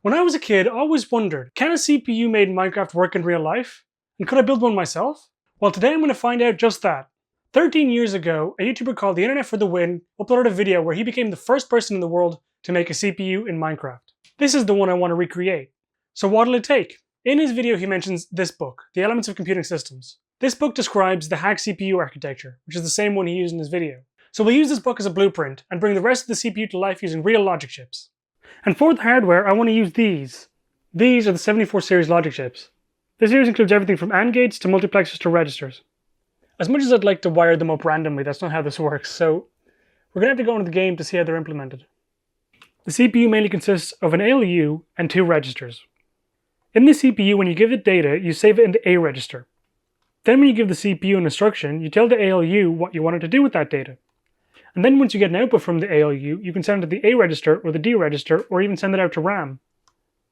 When I was a kid, I always wondered, can a CPU made in Minecraft work in real life? And could I build one myself? Well, today I'm going to find out just that. 13 years ago, a YouTuber called The Internet for the Win uploaded a video where he became the first person in the world to make a CPU in Minecraft. This is the one I want to recreate. So what'll it take? In his video, he mentions this book, The Elements of Computing Systems. This book describes the hack CPU architecture, which is the same one he used in his video. So we'll use this book as a blueprint and bring the rest of the CPU to life using real logic chips. And for the hardware, I want to use these. These are the 74 series logic chips. This series includes everything from AND gates to multiplexers to registers. As much as I'd like to wire them up randomly, that's not how this works, so we're going to have to go into the game to see how they're implemented. The CPU mainly consists of an ALU and 2 registers. In the CPU, when you give it data, you save it in the A register. Then when you give the CPU an instruction, you tell the ALU what you want it to do with that data. And then once you get an output from the ALU, you can send it to the A register or the D register, or even send it out to RAM.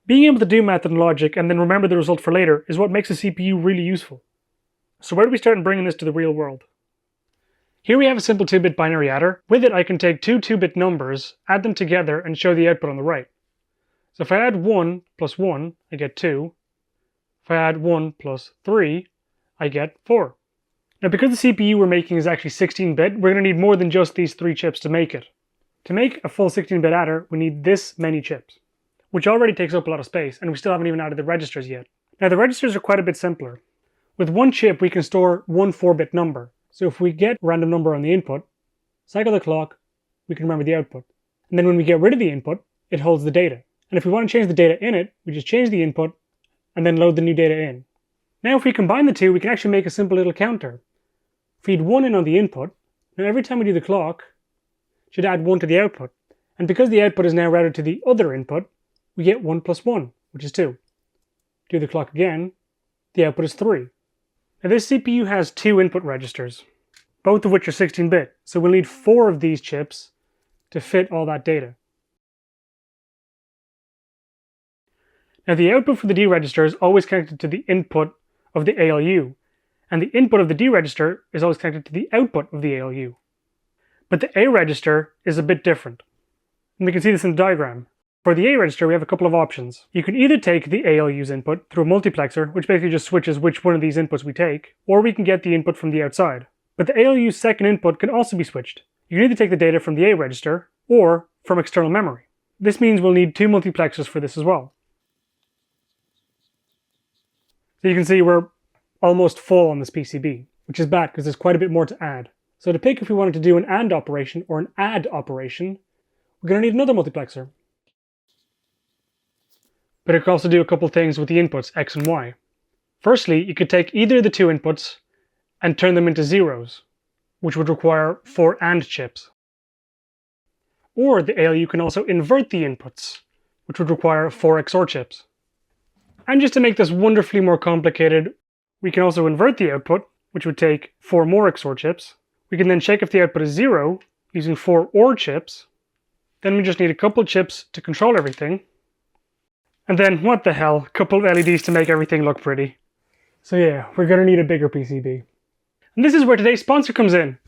Being able to do math and logic and then remember the result for later is what makes a CPU really useful. So where do we start in bringing this to the real world? Here we have a simple 2-bit binary adder. With it I can take two 2-bit numbers, add them together and show the output on the right. So if I add 1 plus 1, I get 2. If I add 1 plus 3, I get 4. Now because the CPU we're making is actually 16-bit, we're going to need more than just these 3 chips to make it. To make a full 16-bit adder, we need this many chips, which already takes up a lot of space, and we still haven't even added the registers yet. Now the registers are quite a bit simpler. With one chip we can store one 4-bit number. So if we get a random number on the input, cycle the clock, we can remember the output. And then when we get rid of the input, it holds the data. And if we want to change the data in it, we just change the input and then load the new data in. Now if we combine the two, we can actually make a simple little counter. Feed 1 in on the input. Now every time we do the clock, it should add 1 to the output. And because the output is now routed to the other input, we get 1 plus 1, which is 2. Do the clock again, the output is 3. Now this CPU has 2 input registers, both of which are 16-bit, so we'll need 4 of these chips to fit all that data. Now the output for the D register is always connected to the input of the ALU, and the input of the D register is always connected to the output of the ALU. But the A register is a bit different, and we can see this in the diagram. For the A register, we have a couple of options. You can either take the ALU's input through a multiplexer, which basically just switches which one of these inputs we take, or we can get the input from the outside. But the ALU's second input can also be switched. You can either take the data from the A register, or from external memory. This means we'll need 2 multiplexers for this as well. So you can see we're almost full on this PCB, which is bad because there's quite a bit more to add. So to pick if we wanted to do an AND operation or an add operation, we're going to need another multiplexer. But it could also do a couple things with the inputs X and Y. Firstly, you could take either of the 2 inputs and turn them into zeros, which would require 4 AND chips. Or the ALU can also invert the inputs, which would require 4 XOR chips. And just to make this wonderfully more complicated, we can also invert the output, which would take 4 more XOR chips. We can then check if the output is 0 using 4 OR chips. Then we just need a couple chips to control everything. And then, what the hell, a couple of LEDs to make everything look pretty. So yeah, we're going to need a bigger PCB. And this is where today's sponsor comes in.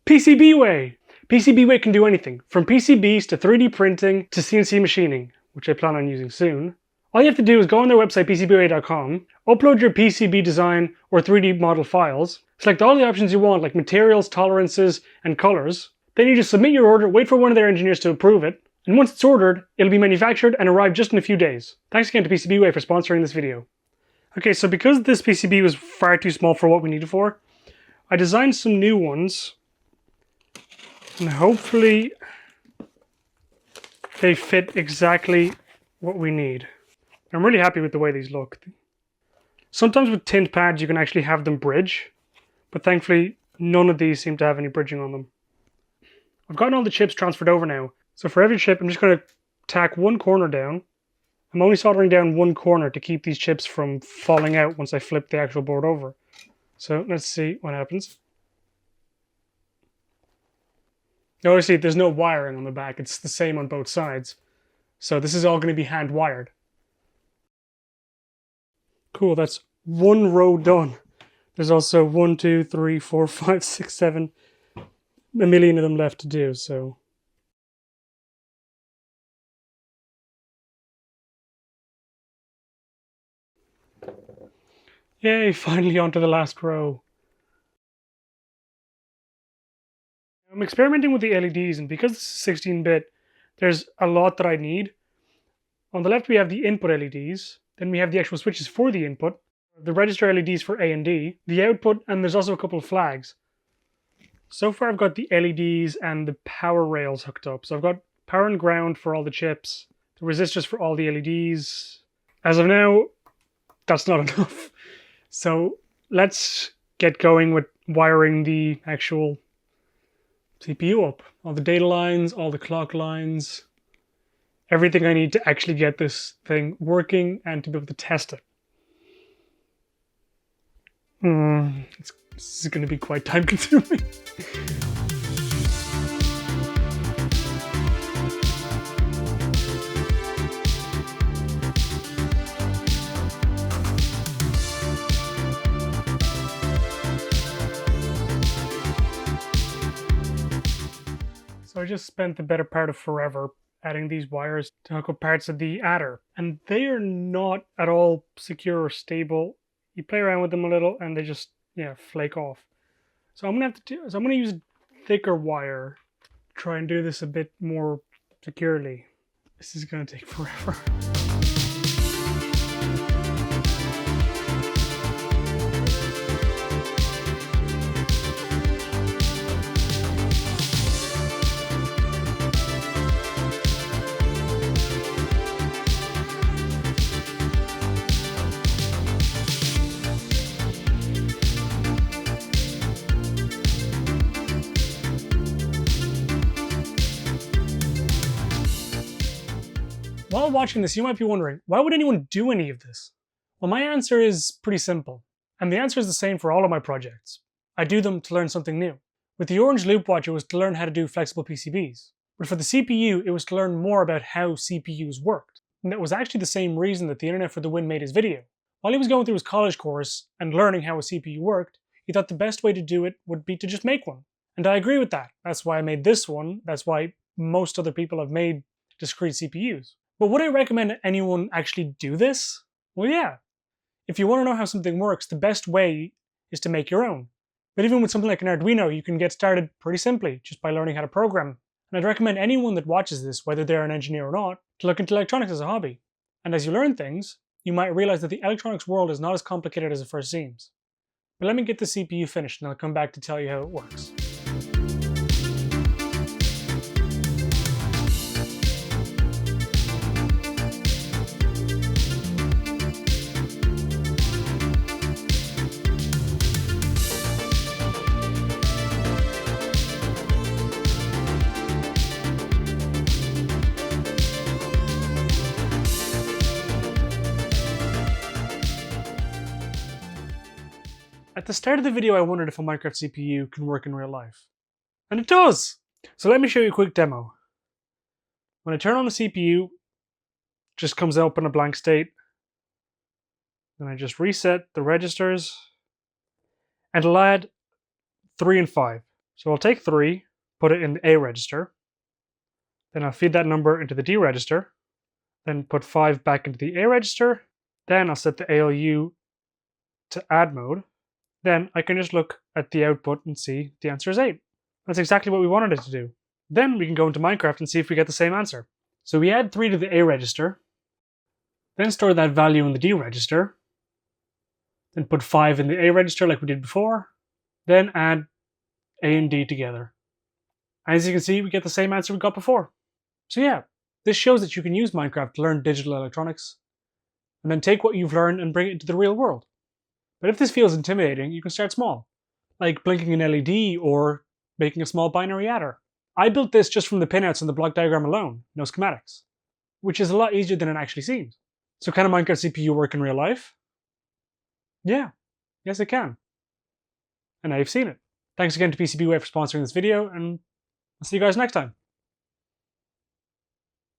PCBWay! PCBWay can do anything, from PCBs to 3D printing to CNC machining, which I plan on using soon. All you have to do is go on their website, PCBWay.com, upload your PCB design or 3D model files, select all the options you want like materials, tolerances, and colors. Then you just submit your order, wait for one of their engineers to approve it, and once it's ordered, it'll be manufactured and arrive just in a few days. Thanks again to PCBWay for sponsoring this video. Okay, so because this PCB was far too small for what we need it for, I designed some new ones, and hopefully they fit exactly what we need. I'm really happy with the way these look. Sometimes with tinned pads you can actually have them bridge, but thankfully none of these seem to have any bridging on them. I've gotten all the chips transferred over now, so for every chip I'm just going to tack one corner down. I'm only soldering down one corner to keep these chips from falling out once I flip the actual board over. So let's see what happens. Notice there's no wiring on the back, it's the same on both sides. So this is all going to be hand wired. Cool, that's one row done. There's also 1, 2, 3, 4, 5, 6, 7, a million of them left to do, so Yay, finally onto the last row. I'm experimenting with the LEDs, and because this is 16-bit, there's a lot that I need. On the left we have the input LEDs, then we have the actual switches for the input, the register LEDs for A and D, the output, and there's also a couple of flags. So far I've got the LEDs and the power rails hooked up. So I've got power and ground for all the chips, the resistors for all the LEDs. As of now, that's not enough. So let's get going with wiring the actual CPU up. All the data lines, all the clock lines, everything I need to actually get this thing working and to be able to test it. This is going to be quite time consuming. So I just spent the better part of forever adding these wires to hook up parts of the adder, and they are not at all secure or stable. You play around with them a little and they just, flake off. So I'm gonna use thicker wire to try and do this a bit more securely. This is gonna take forever. While watching this, you might be wondering, why would anyone do any of this? Well, my answer is pretty simple. And the answer is the same for all of my projects. I do them to learn something new. With the orange loop watch, it was to learn how to do flexible PCBs. But for the CPU, it was to learn more about how CPUs worked. And that was actually the same reason that the Internet for the Win made his video. While he was going through his college course and learning how a CPU worked, he thought the best way to do it would be to just make one. And I agree with that. That's why I made this one. That's why most other people have made discrete CPUs. But would I recommend anyone actually do this? Well, yeah. If you want to know how something works, the best way is to make your own. But even with something like an Arduino, you can get started pretty simply, just by learning how to program. And I'd recommend anyone that watches this, whether they're an engineer or not, to look into electronics as a hobby. And as you learn things, you might realize that the electronics world is not as complicated as it first seems. But let me get the CPU finished and I'll come back to tell you how it works. At the start of the video, I wondered if a Minecraft CPU can work in real life. And it does! So let me show you a quick demo. When I turn on the CPU, it just comes up in a blank state. Then I just reset the registers. And it'll add 3 and 5. So I'll take 3, put it in the A register. Then I'll feed that number into the D register. Then put 5 back into the A register. Then I'll set the ALU to add mode. Then I can just look at the output and see the answer is 8. That's exactly what we wanted it to do. Then we can go into Minecraft and see if we get the same answer. So we add 3 to the A register, then store that value in the D register, then put 5 in the A register like we did before, then add A and D together. As you can see, we get the same answer we got before. So yeah, this shows that you can use Minecraft to learn digital electronics, and then take what you've learned and bring it into the real world. But if this feels intimidating, you can start small, like blinking an LED or making a small binary adder. I built this just from the pinouts and the block diagram alone, no schematics, which is a lot easier than it actually seems. So can a Minecraft CPU work in real life? Yeah, yes it can. And now you've seen it. Thanks again to PCBWay for sponsoring this video, and I'll see you guys next time.